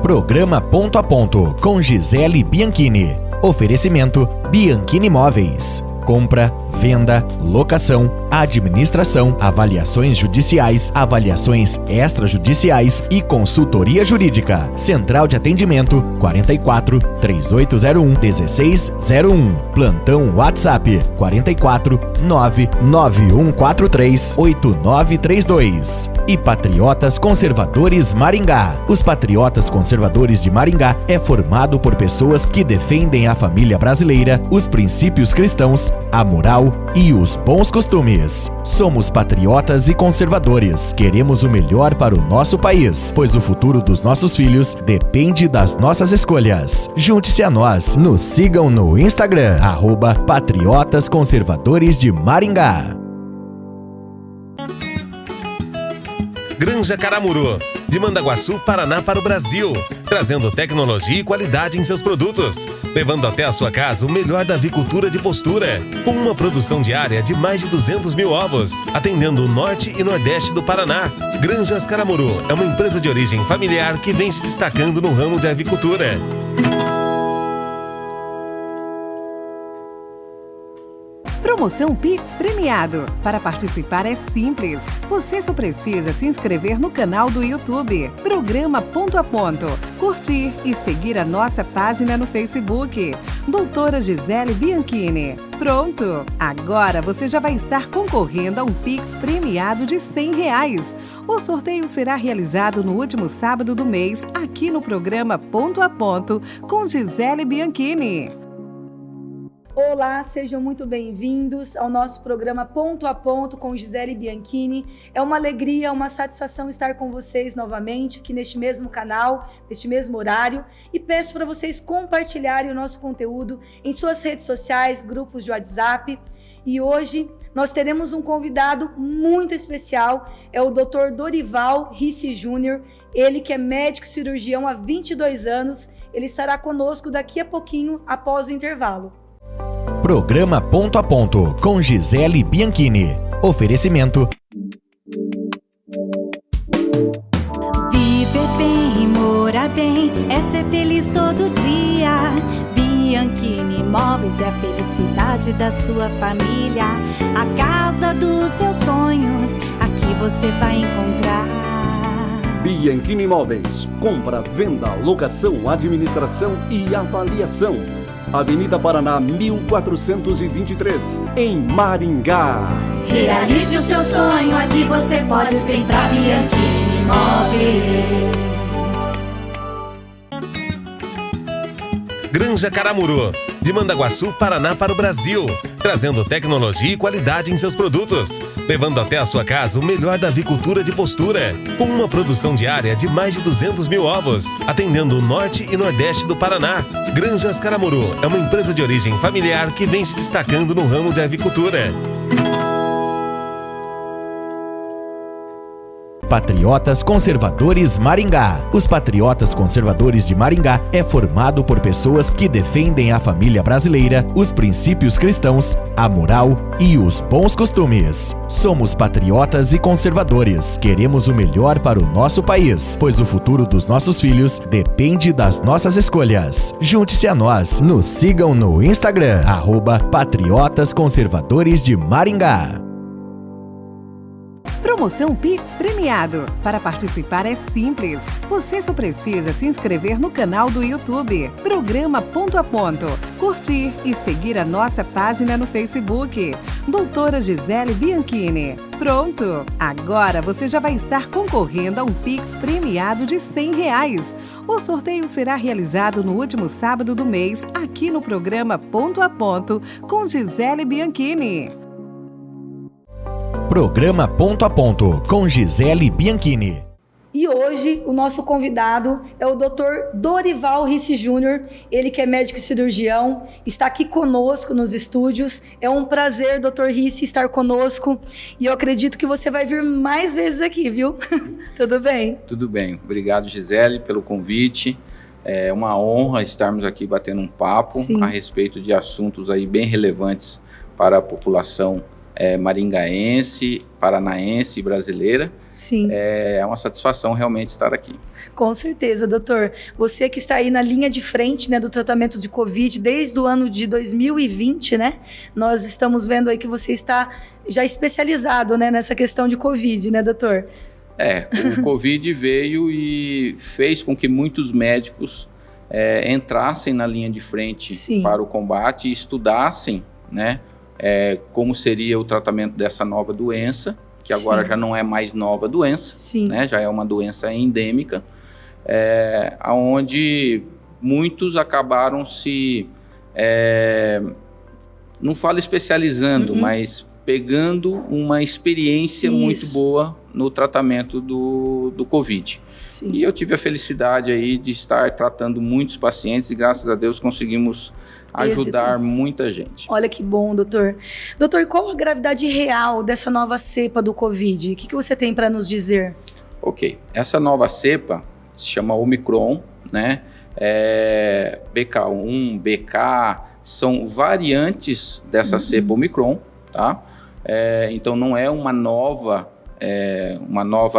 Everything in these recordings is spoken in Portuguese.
Programa Ponto a Ponto com Gisele Bianchini. Oferecimento Bianchini Imóveis. Compra, venda, locação, administração, avaliações judiciais, avaliações extrajudiciais e consultoria jurídica. Central de atendimento 44 3801 1601. Plantão WhatsApp 44 99143 8932. E Patriotas Conservadores Maringá. Os Patriotas Conservadores de Maringá é formado por pessoas que defendem a família brasileira, os princípios cristãos, a moral e os bons costumes. Somos patriotas e conservadores. Queremos o melhor para o nosso país, pois o futuro dos nossos filhos depende das nossas escolhas. Junte-se a nós. Nos sigam no Instagram, @Patriotas Conservadores de Maringá. Granja Caramuru, de Mandaguaçu, Paraná para o Brasil, trazendo tecnologia e qualidade em seus produtos, levando até a sua casa o melhor da avicultura de postura, com uma produção diária de mais de 200 mil ovos, atendendo o norte e nordeste do Paraná. Granjas Caramuru é uma empresa de origem familiar que vem se destacando no ramo de avicultura. Promoção Pix Premiado. Para participar é simples. Você só precisa se inscrever no canal do YouTube, Programa Ponto a Ponto, curtir e seguir a nossa página no Facebook, Doutora Gisele Bianchini. Pronto! Agora você já vai estar concorrendo a um Pix Premiado de R$100. O sorteio será realizado no último sábado do mês, aqui no Programa Ponto a Ponto, com Gisele Bianchini. Olá, sejam muito bem-vindos ao nosso programa Ponto a Ponto com Gisele Bianchini. É uma alegria, uma satisfação estar com vocês novamente aqui neste mesmo canal, neste mesmo horário. E peço para vocês compartilharem o nosso conteúdo em suas redes sociais, grupos de WhatsApp. E hoje nós teremos um convidado muito especial, é o Dr. Dorival Risse Júnior. Ele que é médico cirurgião há 22 anos, ele estará conosco daqui a pouquinho após o intervalo. Programa Ponto a Ponto com Gisele Bianchini. Oferecimento Viver bem e morar bem é ser feliz todo dia. Bianchini Imóveis é a felicidade da sua família. A casa dos seus sonhos, aqui você vai encontrar. Bianchini Imóveis. Compra, venda, locação, administração e avaliação. Avenida Paraná 1423, em Maringá. Realize o seu sonho, aqui você pode vir pra Bianchini Imóveis. Granja Caramuru, de Mandaguaçu, Paraná para o Brasil, trazendo tecnologia e qualidade em seus produtos, levando até a sua casa o melhor da avicultura de postura, com uma produção diária de mais de 200 mil ovos, atendendo o norte e nordeste do Paraná. Granjas Caramuru é uma empresa de origem familiar que vem se destacando no ramo de avicultura. Patriotas Conservadores Maringá. Os Patriotas Conservadores de Maringá é formado por pessoas que defendem a família brasileira, os princípios cristãos, a moral e os bons costumes. Somos patriotas e conservadores. Queremos o melhor para o nosso país, pois o futuro dos nossos filhos depende das nossas escolhas. Junte-se a nós. Nos sigam no Instagram, @Patriotas Conservadores de Maringá. Promoção Pix Premiado. Para participar é simples. Você só precisa se inscrever no canal do YouTube, Programa Ponto a Ponto, curtir e seguir a nossa página no Facebook, Doutora Gisele Bianchini. Pronto! Agora você já vai estar concorrendo a um Pix Premiado de R$100. O sorteio será realizado no último sábado do mês, aqui no Programa Ponto a Ponto, com Gisele Bianchini. Programa Ponto a Ponto com Gisele Bianchini. E hoje o nosso convidado é o Dr. Dorival Risse Júnior, ele que é médico cirurgião, está aqui conosco nos estúdios. É um prazer, Dr. Risse, estar conosco e eu acredito que você vai vir mais vezes aqui, viu? Tudo bem? Tudo bem. Obrigado, Gisele, pelo convite. É uma honra estarmos aqui batendo um papo a respeito de assuntos aí bem relevantes para a população maringaense, paranaense e brasileira. Sim. É uma satisfação realmente estar aqui. Com certeza, doutor. Você que está aí na linha de frente, né, do tratamento de Covid desde o ano de 2020, né? Nós estamos vendo aí que você está já especializado, né, nessa questão de Covid, né, doutor? O Covid veio e fez com que muitos médicos entrassem na linha de frente Sim. para o combate e estudassem, né, como seria o tratamento dessa nova doença, que Sim. agora já não é mais nova doença, Sim. né, já é uma doença endêmica, onde muitos acabaram se, não falo especializando, mas pegando uma experiência Isso. muito boa no tratamento do Covid. Sim. E eu tive a felicidade aí de estar tratando muitos pacientes e graças a Deus conseguimos ajudar muita gente. Olha que bom, doutor. Doutor, qual a gravidade real dessa nova cepa do Covid? O que você tem para nos dizer? Ok, essa nova cepa se chama Omicron, né? BK1, BK, são variantes dessa cepa Omicron, tá? Então não é uma nova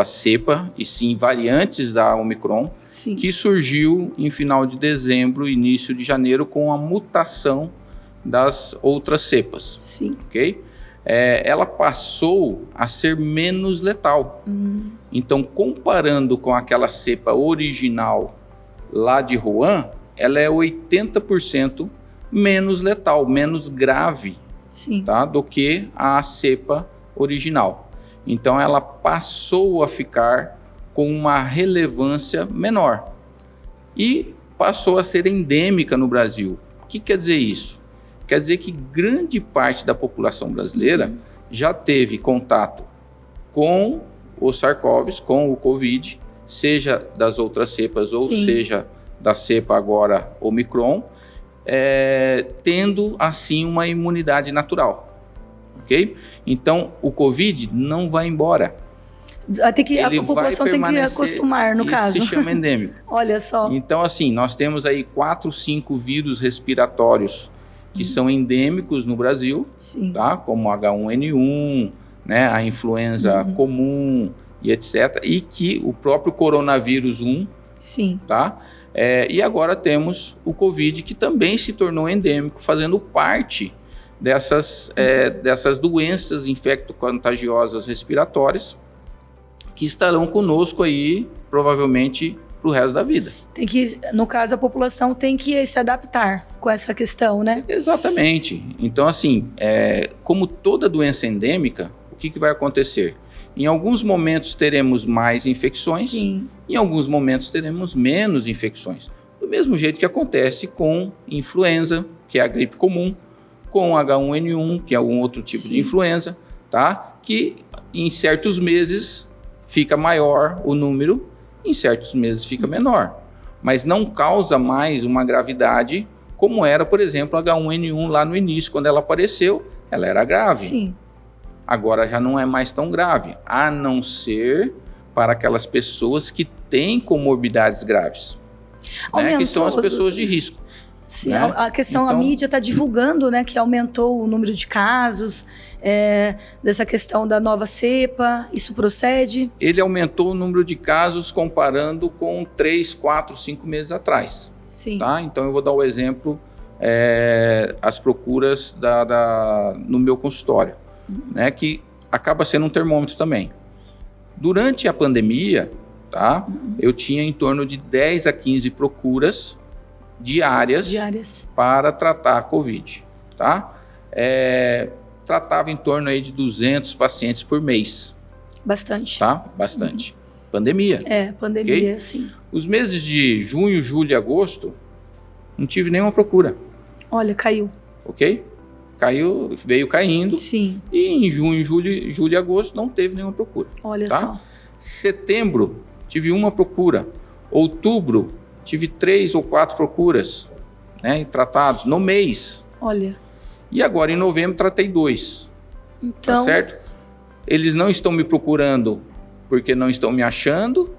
cepa, e sim variantes da Omicron, Sim. que surgiu em final de dezembro, início de janeiro, com a mutação das outras cepas. Sim. Ok? Ela passou a ser menos letal. Então, comparando com aquela cepa original lá de Wuhan, ela é 80% menos letal, menos grave, Sim. tá, do que a cepa original. Então, ela passou a ficar com uma relevância menor e passou a ser endêmica no Brasil. O que quer dizer isso? Quer dizer que grande parte da população brasileira já teve contato com o SARS-CoV, com o Covid, seja das outras cepas ou Sim. seja da cepa agora Omicron, tendo assim uma imunidade natural, ok? Então o Covid não vai embora. A população tem que acostumar, no isso caso. se chama endêmico. Olha só. Então assim, nós temos aí 4, 5 vírus respiratórios que são endêmicos no Brasil, Sim. tá? Como H1N1, né? A influenza comum e etc. E que o próprio coronavírus 1, Sim. tá? E agora temos o Covid, que também se tornou endêmico, fazendo parte dessas doenças infecto-contagiosas respiratórias que estarão conosco aí, provavelmente, para o resto da vida. No caso, a população tem que se adaptar com essa questão, né? Exatamente. Então, assim, como toda doença endêmica, o que vai acontecer? Em alguns momentos teremos mais infecções, Sim. em alguns momentos teremos menos infecções. Do mesmo jeito que acontece com influenza, que é a gripe comum, com H1N1, que é algum outro tipo Sim. de influenza, tá? Que em certos meses fica maior o número, em certos meses fica menor. Mas não causa mais uma gravidade como era, por exemplo, a H1N1 lá no início, quando ela apareceu, ela era grave. Sim. Agora já não é mais tão grave, a não ser para aquelas pessoas que têm comorbidades graves, né, que são as pessoas de risco. Sim, né? a questão, então, a mídia está divulgando, né, que aumentou o número de casos dessa questão da nova cepa. Isso procede? Ele aumentou o número de casos comparando com 3, 4, 5 meses atrás. Sim. Tá? Então eu vou dar o exemplo, as procuras no meu consultório, né, que acaba sendo um termômetro também. Durante a pandemia, tá, eu tinha em torno de 10 a 15 procuras diárias para tratar a Covid, tá? Tratava em torno aí de 200 pacientes por mês. Bastante. Tá? Bastante. Pandemia. Pandemia, okay? Sim. Os meses de junho, julho e agosto, não tive nenhuma procura. Olha, caiu. Ok? Caiu, veio caindo. Sim. E em junho, julho e agosto não teve nenhuma procura. Olha tá? só. Setembro, tive uma procura. Outubro, tive 3 ou 4 procuras, né, tratados no mês. Olha. E agora em novembro tratei 2. Então... Tá certo? Eles não estão me procurando porque não estão me achando,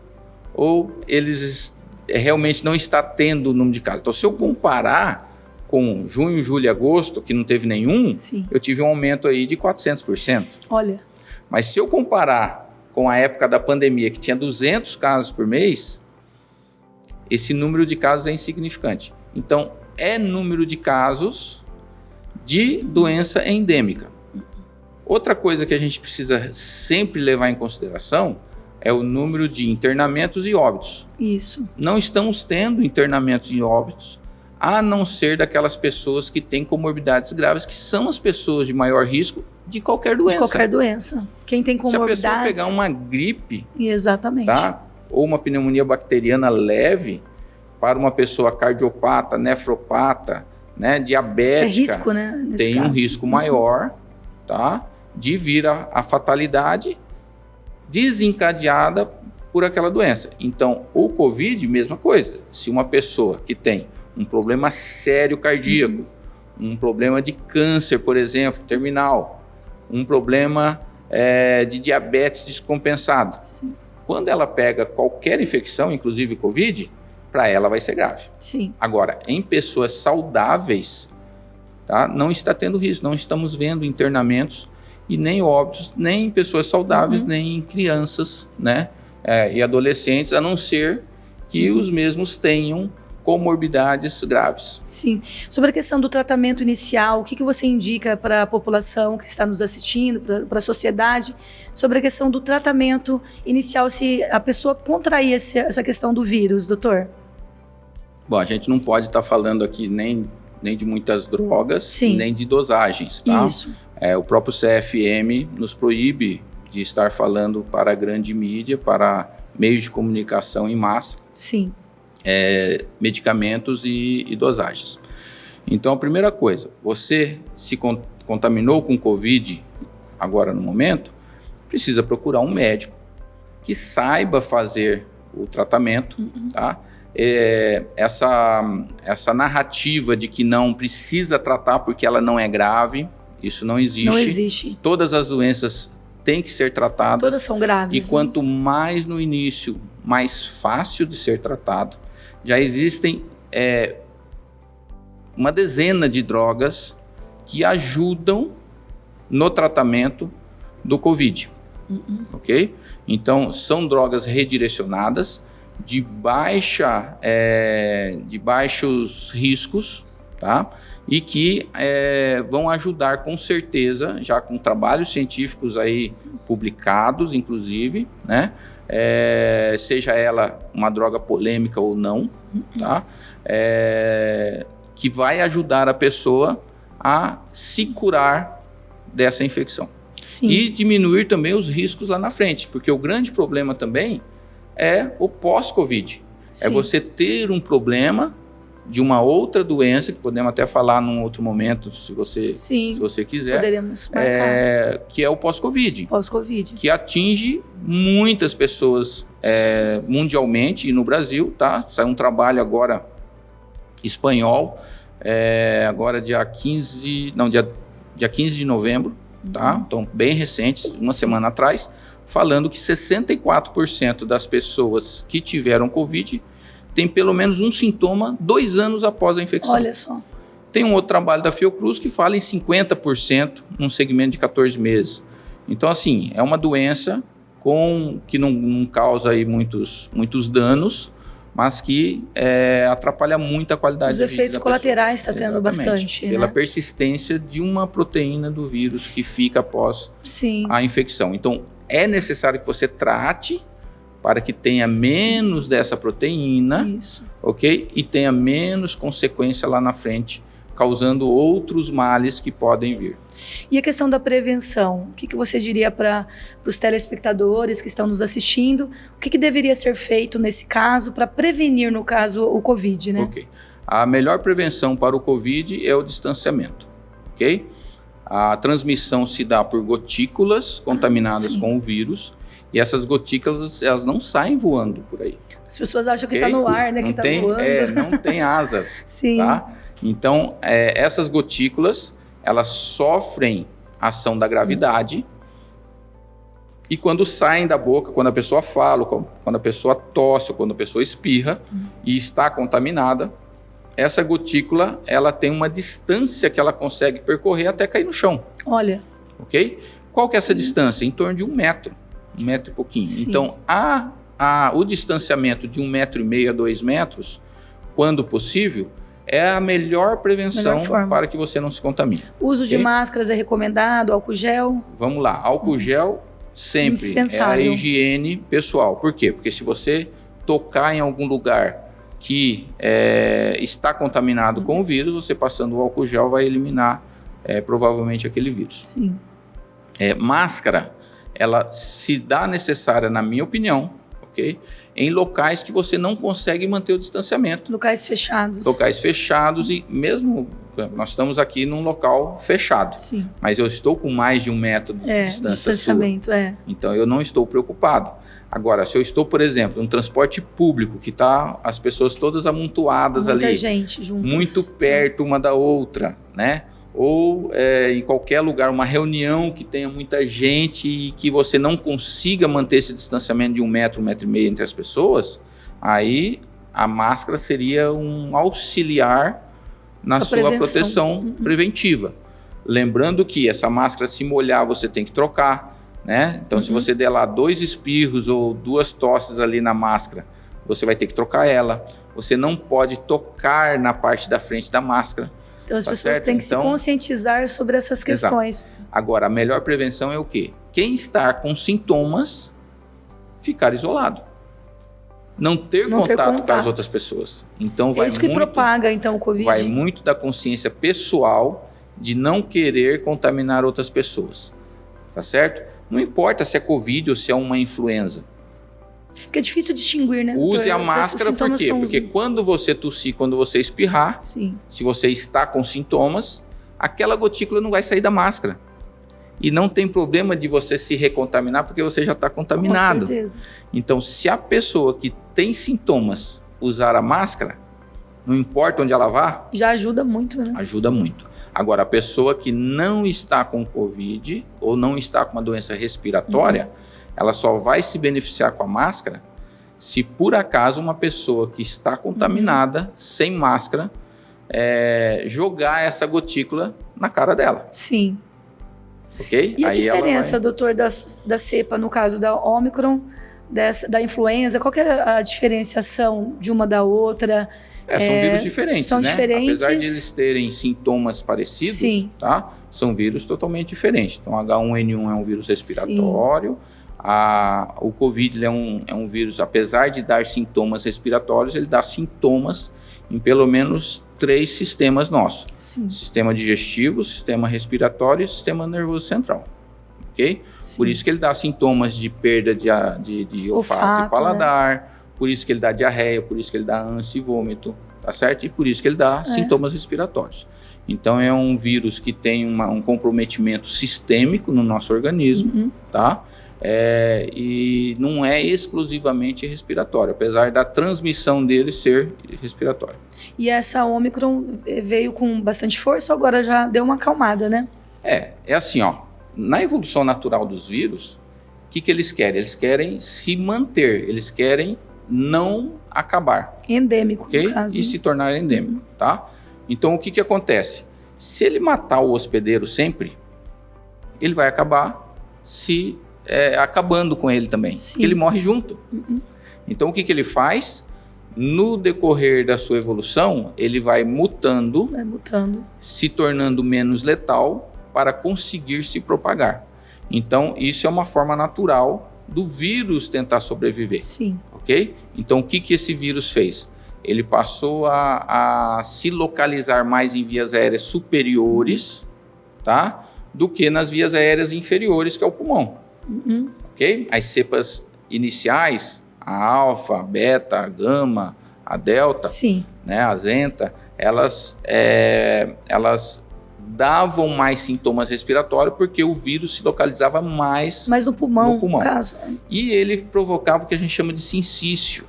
ou eles realmente não estão tendo o número de casos. Então, se eu comparar com junho, julho e agosto, que não teve nenhum, Sim. eu tive um aumento aí de 400%. Olha. Mas se eu comparar com a época da pandemia, que tinha 200 casos por mês, esse número de casos é insignificante. Então, é número de casos de doença endêmica. Outra coisa que a gente precisa sempre levar em consideração é o número de internamentos e óbitos. Isso. Não estamos tendo internamentos e óbitos, a não ser daquelas pessoas que têm comorbidades graves, que são as pessoas de maior risco de qualquer doença. De qualquer doença. Quem tem comorbidades... Se a pessoa pegar uma gripe, exatamente, tá? Ou uma pneumonia bacteriana leve, para uma pessoa cardiopata, nefropata, né, diabética... É risco, né? Nesse tem caso. um risco maior, tá? De vir a fatalidade desencadeada por aquela doença. Então, o COVID, mesma coisa. Se uma pessoa que tem um problema sério cardíaco, um problema de câncer, por exemplo, terminal, um problema de diabetes descompensada, Sim. quando ela pega qualquer infecção, inclusive COVID, para ela vai ser grave. Sim. Agora, em pessoas saudáveis, tá, não está tendo risco, não estamos vendo internamentos e nem óbitos, nem em pessoas saudáveis, nem em crianças, né, e adolescentes, a não ser que os mesmos tenham comorbidades graves. Sim. Sobre a questão do tratamento inicial, o que você indica para a população que está nos assistindo, para a sociedade, sobre a questão do tratamento inicial, se a pessoa contrair essa questão do vírus, doutor? Bom, a gente não pode estar falando aqui nem de muitas drogas, Sim. nem de dosagens, tá? Isso. O próprio CFM nos proíbe de estar falando para a grande mídia, para meios de comunicação em massa. Sim. Medicamentos e dosagens. Então, a primeira coisa, você se contaminou com Covid agora no momento, precisa procurar um médico que saiba fazer o tratamento, tá? Essa narrativa de que não precisa tratar porque ela não é grave, isso não existe. Não existe. Todas as doenças têm que ser tratadas. Todas são graves. E quanto mais no início, mais fácil de ser tratado. Já existem uma dezena de drogas que ajudam no tratamento do COVID, ok? Então, são drogas redirecionadas, de baixos riscos, tá? E que vão ajudar com certeza, já com trabalhos científicos aí publicados, inclusive, né? Seja ela uma droga polêmica ou não, tá? Que vai ajudar a pessoa a se curar dessa infecção. Sim. E diminuir também os riscos lá na frente, porque o grande problema também é o pós-Covid. Sim. É você ter um problema de uma outra doença, que podemos até falar num outro momento, se você quiser. Poderemos marcar. Que é o pós-Covid. Pós-Covid. Que atinge muitas pessoas mundialmente e no Brasil, tá? Saiu um trabalho agora espanhol, agora dia 15 de novembro, tá? Então, bem recente, uma semana atrás, falando que 64% das pessoas que tiveram Covid tem pelo menos um sintoma 2 anos após a infecção. Olha só. Tem um outro trabalho da Fiocruz que fala em 50% num segmento de 14 meses. Então, assim, é uma doença que não causa aí muitos danos, mas que atrapalha muito a qualidade Os de vida. Os efeitos colaterais está tendo bastante. Pela né? persistência de uma proteína do vírus que fica após Sim. a infecção. Então, é necessário que você trate para que tenha menos dessa proteína, Isso. ok? E tenha menos consequência lá na frente, causando outros males que podem vir. E a questão da prevenção, o que você diria para os telespectadores que estão nos assistindo? O que deveria ser feito nesse caso para prevenir, no caso, o Covid, né? Ok. A melhor prevenção para o Covid é o distanciamento, ok? A transmissão se dá por gotículas contaminadas com o vírus, e essas gotículas, elas não saem voando por aí. As pessoas acham que está no ar, né? Que está voando. Não tem asas. Sim. Tá? Então, essas gotículas, elas sofrem a ação da gravidade, e quando saem da boca, quando a pessoa fala, quando a pessoa tosse, quando a pessoa espirra e está contaminada, essa gotícula, ela tem uma distância que ela consegue percorrer até cair no chão. Olha. Ok? Qual que é essa distância? Em torno de 1 metro. 1 metro e pouquinho. Sim. Então, o distanciamento de 1,5 metro a 2 metros, quando possível, é a melhor prevenção para que você não se contamine. O uso de máscaras é recomendado, álcool gel? Vamos lá, álcool gel sempre é a higiene pessoal. Por quê? Porque se você tocar em algum lugar que está contaminado com o vírus, você passando o álcool gel vai eliminar provavelmente aquele vírus. Sim. Máscara, ela se dá necessária, na minha opinião, ok? Em locais que você não consegue manter o distanciamento. Locais fechados. Locais fechados e mesmo... Nós estamos aqui num local fechado. Sim. Mas eu estou com mais de 1 metro de distanciamento. Então eu não estou preocupado. Agora, se eu estou, por exemplo, num transporte público que está as pessoas todas amontoadas ali. Muita gente juntas. Muito perto uma da outra, né? Ou em qualquer lugar, uma reunião que tenha muita gente e que você não consiga manter esse distanciamento de 1 metro, 1,5 metro entre as pessoas, aí a máscara seria um auxiliar na sua proteção preventiva. Lembrando que essa máscara, se molhar, você tem que trocar, né? Então, se você der lá 2 espirros ou 2 tosses ali na máscara, você vai ter que trocar ela. Você não pode tocar na parte da frente da máscara. Então, as pessoas têm que se conscientizar sobre essas questões. Exato. Agora, a melhor prevenção é o quê? Quem está com sintomas, ficar isolado. Não ter contato com as outras pessoas. Então, vai isso que propaga, então, o Covid? Vai muito da consciência pessoal de não querer contaminar outras pessoas. Tá certo? Não importa se é Covid ou se é uma influenza. Porque é difícil distinguir, né, doutor? Use a máscara, por quê? Porque quando você tossir, quando você espirrar, sim, se você está com sintomas, aquela gotícula não vai sair da máscara. E não tem problema de você se recontaminar, porque você já está contaminado. Com certeza. Então, se a pessoa que tem sintomas usar a máscara, não importa onde ela vá... Já ajuda muito, né? Ajuda muito. Agora, a pessoa que não está com Covid ou não está com uma doença respiratória, ela só vai se beneficiar com a máscara se por acaso uma pessoa que está contaminada, sem máscara, jogar essa gotícula na cara dela. Sim. Ok? E a diferença, doutor, da cepa, no caso da Ômicron, da influenza, qual que é a diferenciação de uma da outra? São vírus diferentes, são né? diferentes. Apesar de eles terem sintomas parecidos, sim, tá? São vírus totalmente diferentes. Então, H1N1 é um vírus respiratório. O Covid ele é um vírus, apesar de dar sintomas respiratórios, ele dá sintomas em pelo menos 3 sistemas nossos. Sim. Sistema digestivo, sistema respiratório e sistema nervoso central. Ok? Sim. Por isso que ele dá sintomas de perda de olfato e paladar, né? Por isso que ele dá diarreia, por isso que ele dá ânsia e vômito, tá certo? E por isso que ele dá sintomas respiratórios. Então, é um vírus que tem um comprometimento sistêmico no nosso organismo, tá? E não é exclusivamente respiratório, apesar da transmissão dele ser respiratória. E essa Ômicron veio com bastante força ou agora já deu uma acalmada, né? É assim, ó. Na evolução natural dos vírus, o que eles querem? Eles querem se manter, eles querem não acabar. Endêmico, okay? No caso. E se tornar endêmico, tá? Então, o que acontece? Se ele matar o hospedeiro sempre, ele vai acabar acabando com ele também. Porque ele morre junto. Então, o que ele faz? No decorrer da sua evolução, ele vai mutando, se tornando menos letal para conseguir se propagar. Então, isso é uma forma natural do vírus tentar sobreviver. Sim. Ok? Então, o que esse vírus fez? Ele passou a se localizar mais em vias aéreas superiores, tá? Do que nas vias aéreas inferiores, que é o pulmão. Ok? As cepas iniciais, a alfa, a beta, a gama, a delta, né, a zenta, elas davam mais sintomas respiratórios porque o vírus se localizava mais no pulmão. No caso. E ele provocava o que a gente chama de sincício,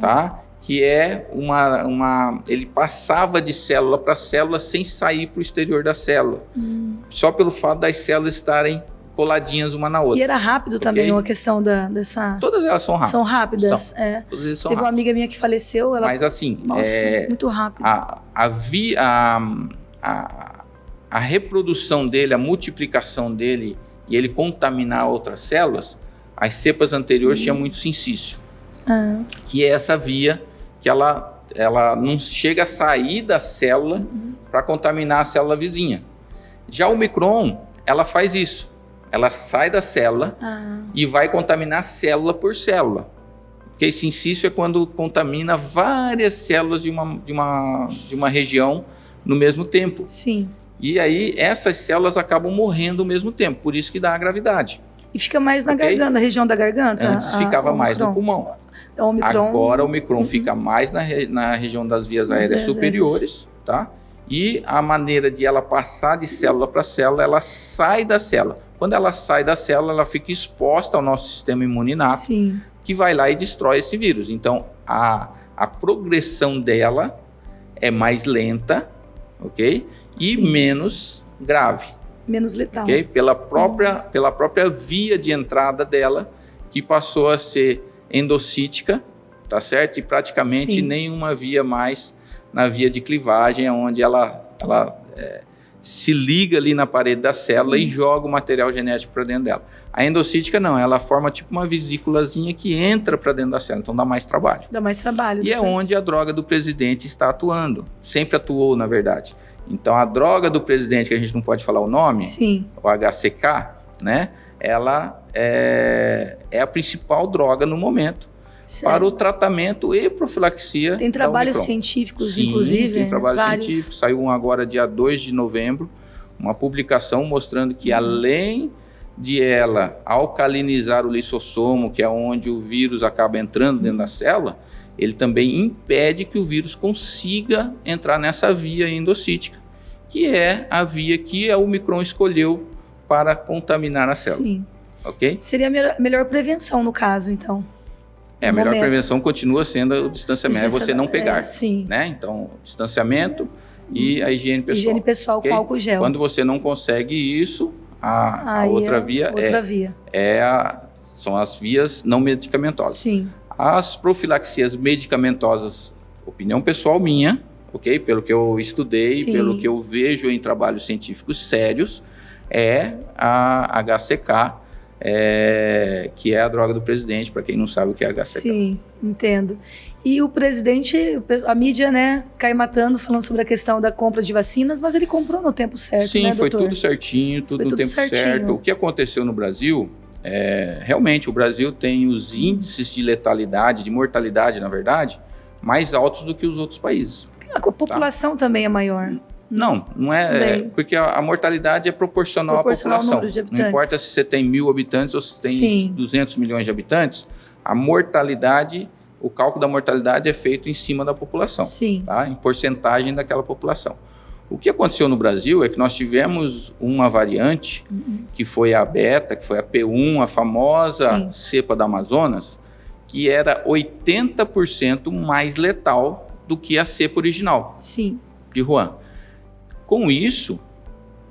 tá? Que é ele passava de célula para célula sem sair para o exterior da célula. Só pelo fato das células estarem coladinhas uma na outra. E era rápido também a questão dessa... Todas elas são rápidas. São rápidas, Todas elas são Teve uma rápidas. amiga minha que faleceu, ela... Mas assim, Nossa, muito rápido. A reprodução dele, a multiplicação dele e ele contaminar outras células, as cepas anteriores tinham muito sincício, que é essa via que ela não chega a sair da célula para contaminar a célula vizinha. Já o Micron, ela faz isso. Ela sai da célula e vai contaminar célula por célula. Porque sincício é quando contamina várias células de uma região no mesmo tempo. Sim. E aí essas células acabam morrendo ao mesmo tempo, por isso que dá a gravidade. E fica mais na garganta, na região da garganta? Antes ficava mais no pulmão. Agora o Micron fica mais na região das vias aéreas superiores, tá? E a maneira de ela passar de célula para célula, ela sai da célula. Quando ela sai da célula, ela fica exposta ao nosso sistema imune inato, Sim. que vai lá e destrói esse vírus. Então, a progressão dela é mais lenta, ok? E Sim. menos grave. Menos letal. Okay? Pela própria via de entrada dela, que passou a ser endocítica, tá certo? E praticamente nenhuma via mais na via de clivagem, onde ela se liga ali na parede da célula e joga o material genético para dentro dela. A endocítica não, ela forma tipo uma vesículazinha que entra para dentro da célula, então dá mais trabalho. Dá mais trabalho. E é onde a droga do presidente está atuando. Sempre atuou, na verdade. Então, a droga do presidente, que a gente não pode falar o nome, Sim. o HCK, né? Ela é a principal droga no momento para o tratamento e profilaxia. Tem trabalhos Omicron. científicos, Sim, inclusive. tem trabalhos vários. científicos. Saiu um agora, dia 2 de novembro, uma publicação mostrando que além de ela alcalinizar o lisossomo, que é onde o vírus acaba entrando dentro da célula, ele também impede que o vírus consiga entrar nessa via endocítica, que é a via que a Omicron escolheu para contaminar a célula. Sim. Ok? Seria a melhor prevenção, no caso, então. A melhor prevenção continua sendo o distanciamento, é você não pegar. Sim. Né? Então, distanciamento e a higiene pessoal. Higiene pessoal okay? com álcool gel. Quando você não consegue isso, a outra via são as vias não medicamentosas. Sim. As profilaxias medicamentosas, opinião pessoal minha, ok? Pelo que eu estudei, Sim. pelo que eu vejo em trabalhos científicos sérios, é a HCK, que é a droga do presidente, para quem não sabe o que é HCK. Sim, entendo. E o presidente, a mídia, né, cai matando, falando sobre a questão da compra de vacinas, mas ele comprou no tempo certo, Sim, né, doutor? foi tudo certinho, tudo no tempo certo. O que aconteceu no Brasil, realmente o Brasil tem os índices de letalidade, de mortalidade, na verdade, mais altos do que os outros países. A população também é maior. Não é, porque a mortalidade é proporcional à população. Ao número de habitantes. Não importa se você tem 1.000 habitantes ou se tem 200 milhões de habitantes, a mortalidade, o cálculo da mortalidade é feito em cima da população, Sim. tá? Em porcentagem daquela população. O que aconteceu no Brasil é que nós tivemos uma variante, que foi a beta, que foi a P1, a famosa cepa da Amazonas, que era 80% mais letal do que a cepa original de Wuhan. Com isso,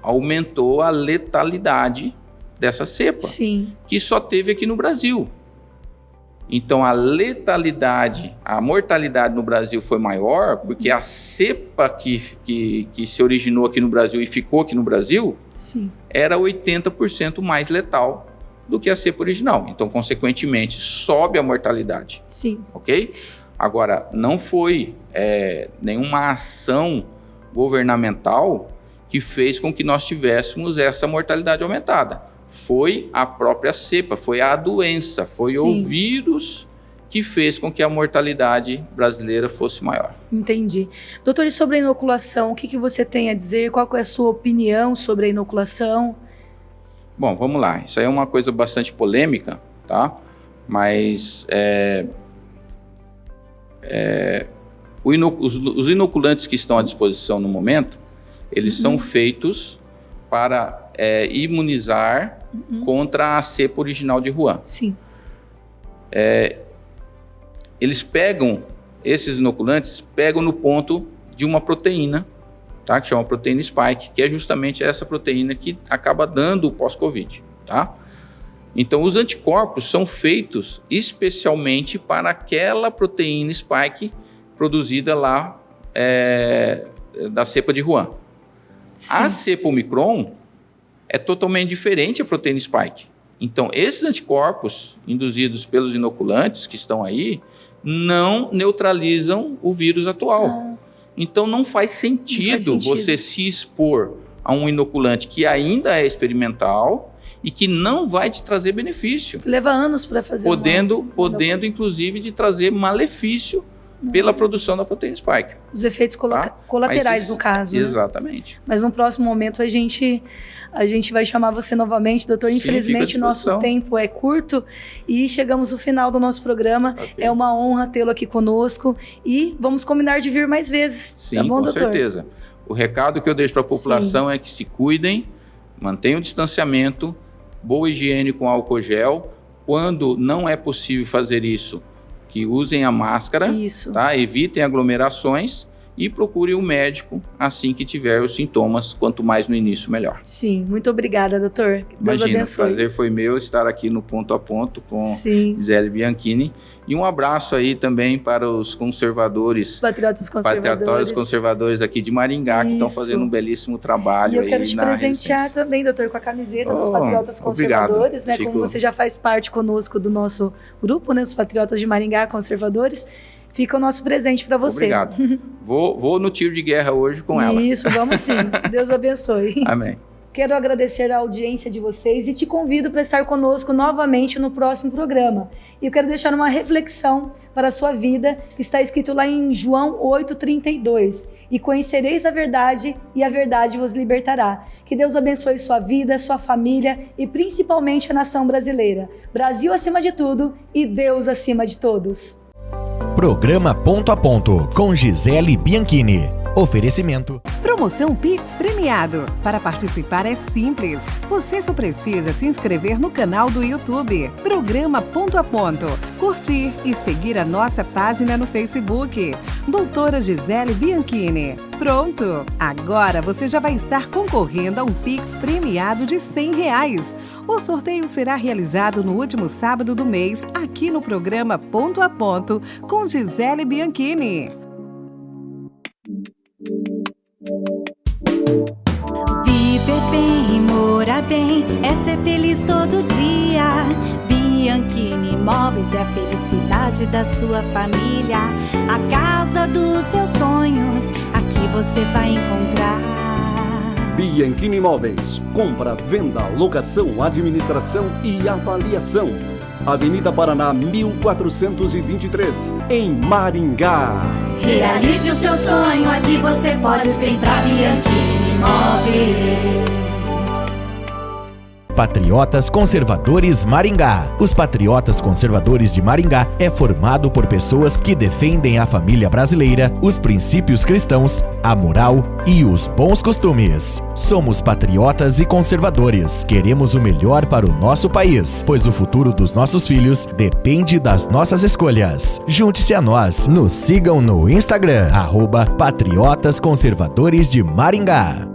aumentou a letalidade dessa cepa, que só teve aqui no Brasil. Então, a letalidade, a mortalidade no Brasil foi maior, porque a cepa que se originou aqui no Brasil e ficou aqui no Brasil, era 80% mais letal do que a cepa original. Então, consequentemente, sobe a mortalidade. Ok? Agora, não foi nenhuma ação governamental que fez com que nós tivéssemos essa mortalidade aumentada. Foi a própria cepa, foi a doença, foi o vírus que fez com que a mortalidade brasileira fosse maior. Entendi. Doutor, e sobre a inoculação, o que você tem a dizer? Qual é a sua opinião sobre a inoculação? Bom, vamos lá. Isso aí é uma coisa bastante polêmica, tá? Mas os inoculantes que estão à disposição no momento, eles são feitos para imunizar contra a cepa original de Wuhan. Eles pegam, esses inoculantes pegam no ponto de uma proteína, tá? Que chama proteína spike, que é justamente essa proteína que acaba dando o pós-Covid. tá? Então, os anticorpos são feitos especialmente para aquela proteína spike produzida lá da cepa de Wuhan. Sim. A cepa Omicron é totalmente diferente da proteína spike. Então, esses anticorpos induzidos pelos inoculantes que estão aí não neutralizam o vírus atual. Então, não faz sentido você se expor a um inoculante que ainda é experimental e que não vai te trazer benefício. Leva anos para fazer. Podendo, inclusive, de trazer malefício pela produção da proteína spike. Os efeitos colaterais, no caso. Exatamente. Né? Mas no próximo momento a gente vai chamar você novamente, doutor. Sim, infelizmente, nosso tempo é curto e chegamos ao final do nosso programa. Okay. É uma honra tê-lo aqui conosco e vamos combinar de vir mais vezes. Sim, tá bom, com doutor? certeza. O recado que eu deixo para a população é que se cuidem, mantenham o distanciamento, boa higiene com álcool gel. Quando não é possível fazer isso, que usem a máscara, tá? Evitem aglomerações e procurem um médico assim que tiver os sintomas. Quanto mais no início, melhor. Sim, muito obrigada, doutor. Deus abençoe. O prazer foi meu estar aqui no Ponto a Ponto com Gisele Bianchini. E um abraço aí também para os conservadores, patriotas conservadores aqui de Maringá, que estão fazendo um belíssimo trabalho. E eu quero te presentear também, doutor, com a camiseta dos patriotas conservadores, obrigado, né? Chico. Como você já faz parte conosco do nosso grupo, né? Os patriotas de Maringá conservadores. Fica o nosso presente para você. Obrigado. Vou no tiro de guerra hoje com ela. Isso, vamos sim. Deus abençoe. Amém. Quero agradecer a audiência de vocês e te convido para estar conosco novamente no próximo programa. E eu quero deixar uma reflexão para a sua vida, que está escrito lá em João 8,32. E conhecereis a verdade, e a verdade vos libertará. Que Deus abençoe sua vida, sua família e principalmente a nação brasileira. Brasil acima de tudo e Deus acima de todos. Programa Ponto a Ponto, com Gisele Bianchini. Oferecimento. Promoção Pix premiado. Para participar é simples. Você só precisa se inscrever no canal do YouTube. Programa Ponto a Ponto. Curtir e seguir a nossa página no Facebook. Doutora Gisele Bianchini. Pronto! Agora você já vai estar concorrendo a um Pix premiado de R$100. O sorteio será realizado no último sábado do mês, aqui no programa Ponto a Ponto, com Gisele Bianchini. Viver bem e morar bem é ser feliz todo dia. Bianchini Imóveis é a felicidade da sua família. A casa dos seus sonhos, aqui você vai encontrar. Bianchini Imóveis. Compra, venda, locação, administração e avaliação. Avenida Paraná 1423, em Maringá. Realize o seu sonho, aqui você pode vir pra Bianchini Imóveis. Patriotas Conservadores Maringá. Os Patriotas Conservadores de Maringá é formado por pessoas que defendem a família brasileira, os princípios cristãos, a moral e os bons costumes. Somos patriotas e conservadores. Queremos o melhor para o nosso país, pois o futuro dos nossos filhos depende das nossas escolhas. Junte-se a nós. Nos sigam no Instagram, @Patriotas Conservadores de Maringá.